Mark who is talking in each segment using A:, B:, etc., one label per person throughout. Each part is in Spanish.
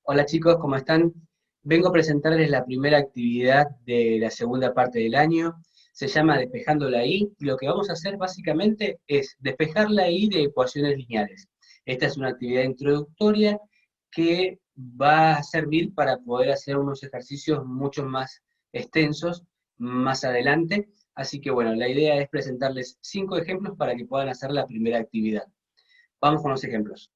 A: Hola chicos, ¿cómo están? Vengo a presentarles la primera actividad de la segunda parte del año. Se llama Despejando la I y lo que vamos a hacer básicamente es despejar la I de ecuaciones lineales. Esta es una actividad introductoria que va a servir para poder hacer unos ejercicios mucho más extensos más adelante. Así que bueno, la idea es presentarles 5 ejemplos para que puedan hacer la primera actividad. Vamos con los ejemplos.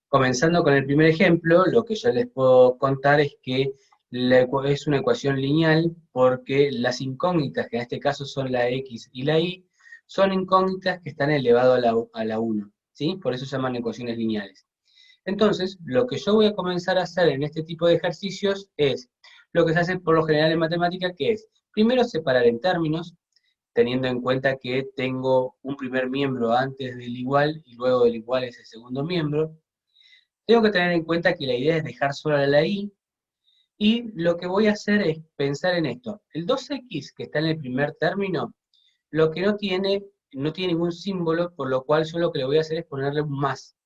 A: Comenzando con el primer ejemplo, lo que yo les puedo contar es que es una ecuación lineal porque las incógnitas, que en este caso son la x y la y, son incógnitas que están elevado a la 1, ¿sí? Por eso se llaman ecuaciones lineales. Entonces, lo que yo voy a comenzar a hacer en este tipo de ejercicios es lo que se hace por lo general en matemática, que es primero separar en términos, teniendo en cuenta que tengo un primer miembro antes del igual y luego del igual es el segundo miembro. Tengo que tener en cuenta que la idea es dejar sola la i, y lo que voy a hacer es pensar en esto. El 2x que está en el primer término, lo que no tiene ningún símbolo, por lo cual yo lo que le voy a hacer es ponerle un más.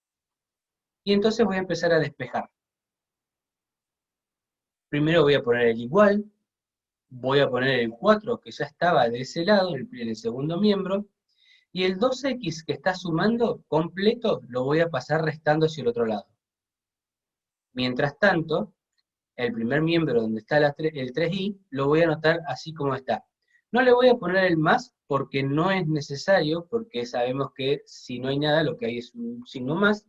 A: Y entonces voy a empezar a despejar. Primero voy a poner el igual, voy a poner el 4 que ya estaba de ese lado, en el segundo miembro, y el 2x que está sumando completo lo voy a pasar restando hacia el otro lado. Mientras tanto, el primer miembro donde está el 3i, lo voy a anotar así como está. No le voy a poner el más porque no es necesario, porque sabemos que si no hay nada, lo que hay es un signo más.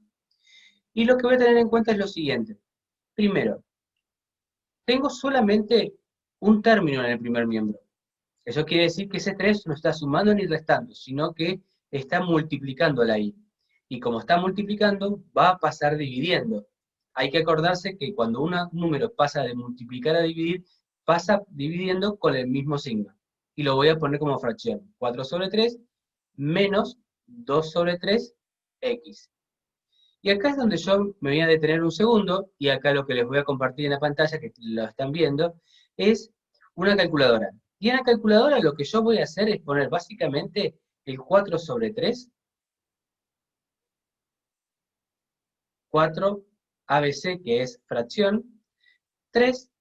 A: Y lo que voy a tener en cuenta es lo siguiente. Primero, tengo solamente un término en el primer miembro. Eso quiere decir que ese 3 no está sumando ni restando, sino que está multiplicando la i. Y como está multiplicando, va a pasar dividiendo. Hay que acordarse que cuando un número pasa de multiplicar a dividir, pasa dividiendo con el mismo signo. Y lo voy a poner como fracción. 4 sobre 3 menos 2 sobre 3 x. Y acá es donde yo me voy a detener un segundo, y acá lo que les voy a compartir en la pantalla, que lo están viendo, es una calculadora. Y en la calculadora lo que yo voy a hacer es poner básicamente el 4 sobre 3, 4 ABC, que es fracción, 3,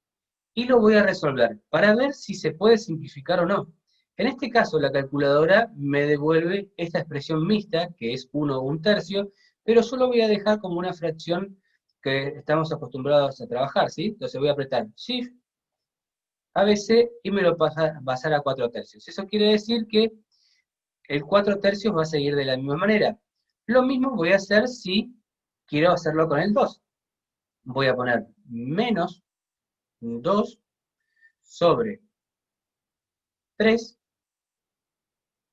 A: y lo voy a resolver para ver si se puede simplificar o no. En este caso, la calculadora me devuelve esta expresión mixta, que es 1/1 pero yo lo voy a dejar como una fracción que estamos acostumbrados a trabajar, ¿sí? Entonces voy a apretar Shift, ABC, y me lo pasa a pasar a 4/3. Eso quiere decir que el 4/3 va a seguir de la misma manera. Lo mismo voy a hacer si quiero hacerlo con el 2. Voy a poner menos 2 sobre 3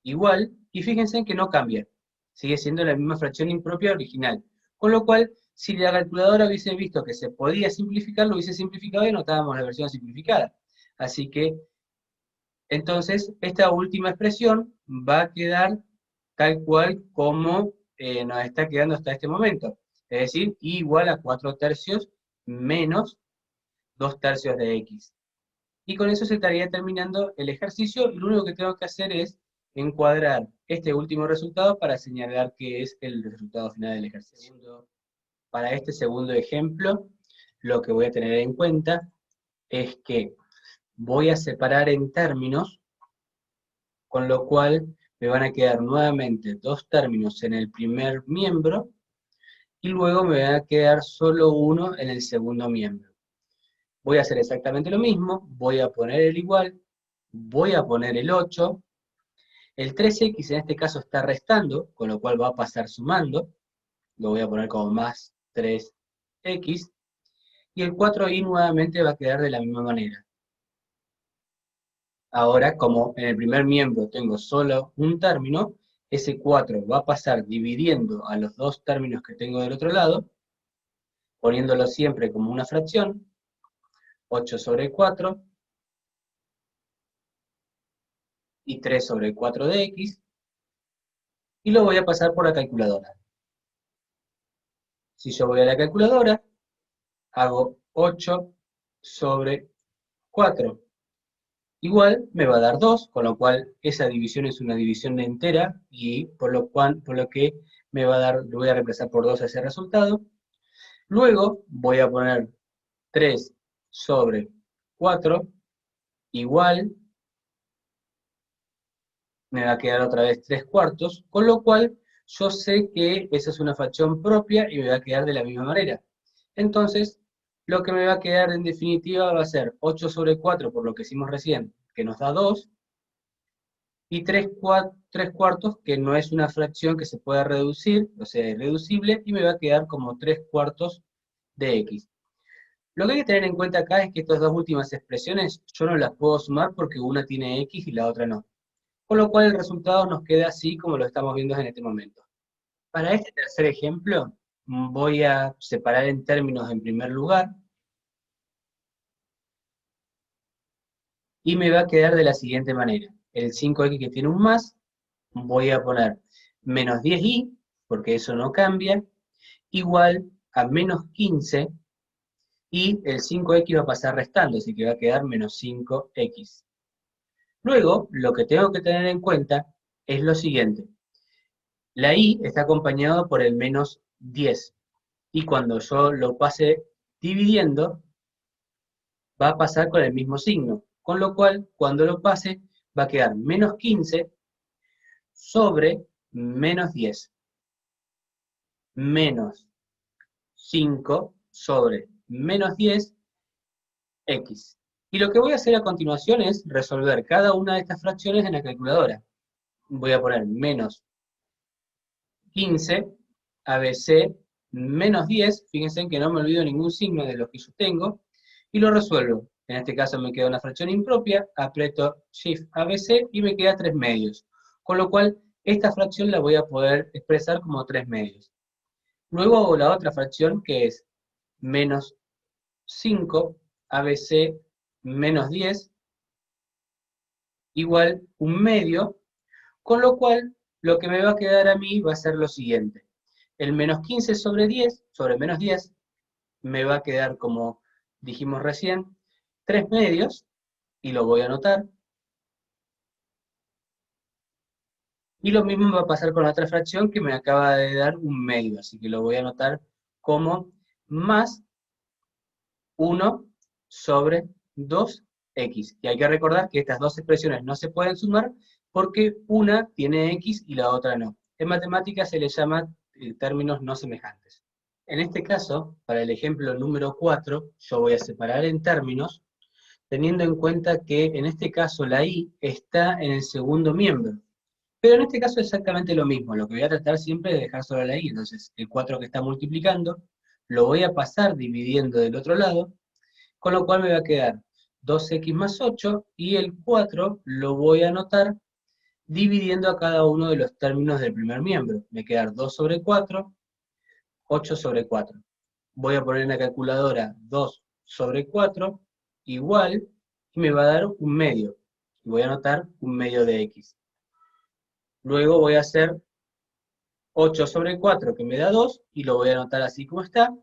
A: igual, y fíjense que no cambia, sigue siendo la misma fracción impropia original, con lo cual, si la calculadora hubiese visto que se podía simplificar, lo hubiese simplificado y anotábamos la versión simplificada. Así que, entonces, esta última expresión va a quedar tal cual como nos está quedando hasta este momento, es decir, i igual a 4/3 menos 2/3 de x. Y con eso se estaría terminando el ejercicio, y lo único que tengo que hacer es encuadrar este último resultado para señalar que es el resultado final del ejercicio. Para este segundo ejemplo, lo que voy a tener en cuenta es que voy a separar en términos, con lo cual me van a quedar nuevamente dos términos en el primer miembro, y luego me va a quedar solo uno en el segundo miembro. Voy a hacer exactamente lo mismo, voy a poner el igual, voy a poner el 8, el 3x en este caso está restando, con lo cual va a pasar sumando, lo voy a poner como más 3x, y el 4y nuevamente va a quedar de la misma manera. Ahora, como en el primer miembro tengo solo un término, ese 4 va a pasar dividiendo a los dos términos que tengo del otro lado, poniéndolo siempre como una fracción, 8 sobre 4, y 3 sobre 4 de x, y lo voy a pasar por la calculadora. Si yo voy a la calculadora, hago 8 sobre 4. Igual me va a dar 2, con lo cual esa división es una división entera, y por lo que me va a dar, lo voy a reemplazar por 2 a ese resultado. Luego voy a poner 3 sobre 4 igual, me va a quedar otra vez 3 cuartos, con lo cual yo sé que esa es una fracción propia y me va a quedar de la misma manera. Entonces, lo que me va a quedar en definitiva va a ser 8 sobre 4, por lo que hicimos recién, que nos da 2, y 3 cuartos, que no es una fracción que se pueda reducir, o sea, irreducible, y me va a quedar como 3 cuartos de x. Lo que hay que tener en cuenta acá es que estas dos últimas expresiones yo no las puedo sumar porque una tiene x y la otra no. Con lo cual el resultado nos queda así como lo estamos viendo en este momento. Para este tercer ejemplo, voy a separar en términos en primer lugar, y me va a quedar de la siguiente manera. El 5x que tiene un más, voy a poner menos 10y, porque eso no cambia, igual a menos 15, y el 5x va a pasar restando, así que va a quedar menos 5x. Luego, lo que tengo que tener en cuenta es lo siguiente. La y está acompañado por el menos 10, y cuando yo lo pase dividiendo, va a pasar con el mismo signo, con lo cual, cuando lo pase, va a quedar menos 15 sobre menos 10, menos 5 sobre menos 10, x. Y lo que voy a hacer a continuación es resolver cada una de estas fracciones en la calculadora. Voy a poner menos 15, ABC, menos 10, fíjense que no me olvido ningún signo de los que yo tengo, y lo resuelvo. En este caso me queda una fracción impropia, aprieto Shift ABC y me queda 3 medios. Con lo cual, esta fracción la voy a poder expresar como 3 medios. Luego hago la otra fracción que es menos 5 ABC menos 10 igual un medio, con lo cual lo que me va a quedar a mí va a ser lo siguiente. El menos 15 sobre 10, sobre menos 10, me va a quedar como dijimos recién, 3 medios, y lo voy a anotar. Y lo mismo va a pasar con la otra fracción que me acaba de dar un medio, así que lo voy a anotar como más 1 sobre 2x. Y hay que recordar que estas dos expresiones no se pueden sumar porque una tiene x y la otra no. En matemáticas se les llama términos no semejantes. En este caso, para el ejemplo número 4, yo voy a separar en términos, teniendo en cuenta que en este caso la y está en el segundo miembro. Pero en este caso es exactamente lo mismo, lo que voy a tratar siempre es de dejar solo la y, entonces el 4 que está multiplicando, lo voy a pasar dividiendo del otro lado, con lo cual me va a quedar 2x más 8, y el 4 lo voy a anotar dividiendo a cada uno de los términos del primer miembro. Me va a quedar 2 sobre 4, 8 sobre 4. Voy a poner en la calculadora 2 sobre 4, igual, y me va a dar un medio. Y voy a anotar un medio de x. Luego voy a hacer 8 sobre 4, que me da 2, y lo voy a anotar así como está,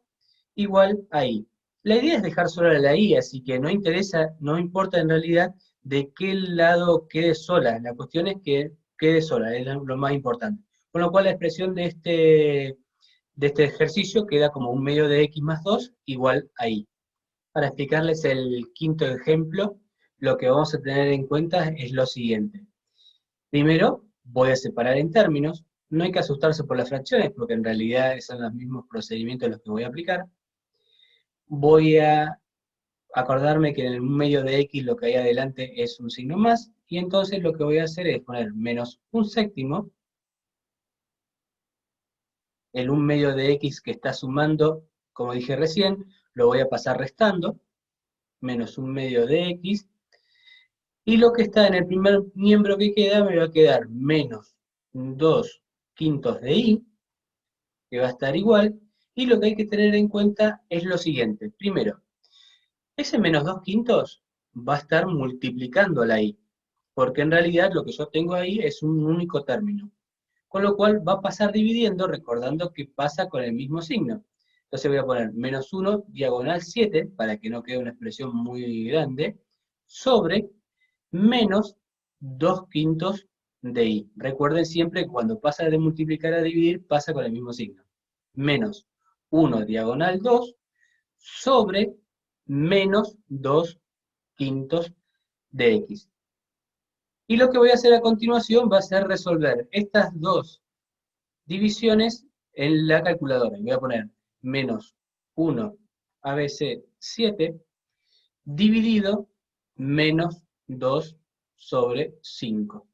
A: igual a i. La idea es dejar sola la i, así que no interesa, no importa en realidad de qué lado quede sola. La cuestión es que quede sola, es lo más importante. Con lo cual la expresión de este ejercicio queda como un medio de x más 2 igual a i. Para explicarles el quinto ejemplo, lo que vamos a tener en cuenta es lo siguiente. Primero, voy a separar en términos. No hay que asustarse por las fracciones, porque en realidad son los mismos procedimientos los que voy a aplicar. Voy a acordarme que en el medio de x lo que hay adelante es un signo más, y entonces lo que voy a hacer es poner menos un séptimo, el un medio de x que está sumando, como dije recién, lo voy a pasar restando, menos un medio de x, y lo que está en el primer miembro que queda me va a quedar menos 2 quintos de y, que va a estar igual, y lo que hay que tener en cuenta es lo siguiente. Primero, ese menos 2 quintos va a estar multiplicando la y, porque en realidad lo que yo tengo ahí es un único término. Con lo cual va a pasar dividiendo, recordando que pasa con el mismo signo. Entonces voy a poner menos 1 diagonal 7, para que no quede una expresión muy grande, sobre menos 2 quintos de y. Recuerden siempre que cuando pasa de multiplicar a dividir, pasa con el mismo signo. Menos 1 diagonal 2 sobre menos 2 quintos de x. Y lo que voy a hacer a continuación va a ser resolver estas dos divisiones en la calculadora. Voy a poner menos 1 ABC 7 dividido menos 2 sobre 5.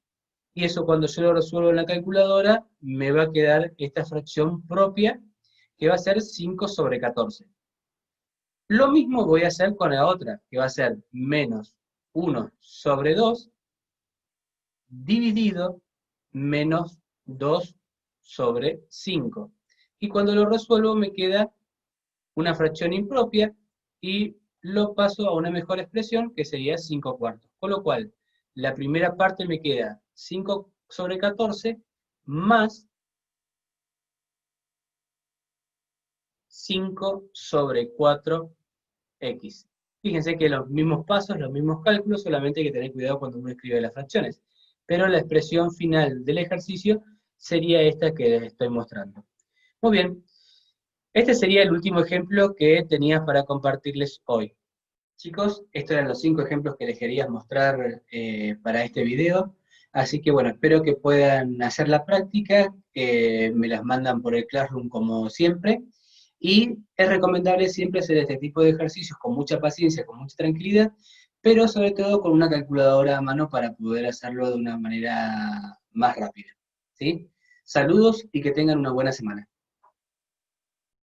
A: Y eso cuando yo lo resuelvo en la calculadora, me va a quedar esta fracción propia, que va a ser 5 sobre 14. Lo mismo voy a hacer con la otra, que va a ser menos 1 sobre 2 dividido menos 2 sobre 5. Y cuando lo resuelvo me queda una fracción impropia y lo paso a una mejor expresión que sería 5 cuartos. Con lo cual, la primera parte me queda 5 sobre 14 más 5 sobre 4x. Fíjense que los mismos pasos, los mismos cálculos, solamente hay que tener cuidado cuando uno escribe las fracciones. Pero la expresión final del ejercicio sería esta que les estoy mostrando. Muy bien, este sería el último ejemplo que tenía para compartirles hoy. Chicos, estos eran los 5 ejemplos que les quería mostrar para este video. Así que bueno, espero que puedan hacer la práctica, me las mandan por el Classroom como siempre. Y es recomendable siempre hacer este tipo de ejercicios con mucha paciencia, con mucha tranquilidad, pero sobre todo con una calculadora a mano para poder hacerlo de una manera más rápida. ¿Sí? Saludos y que tengan una buena semana.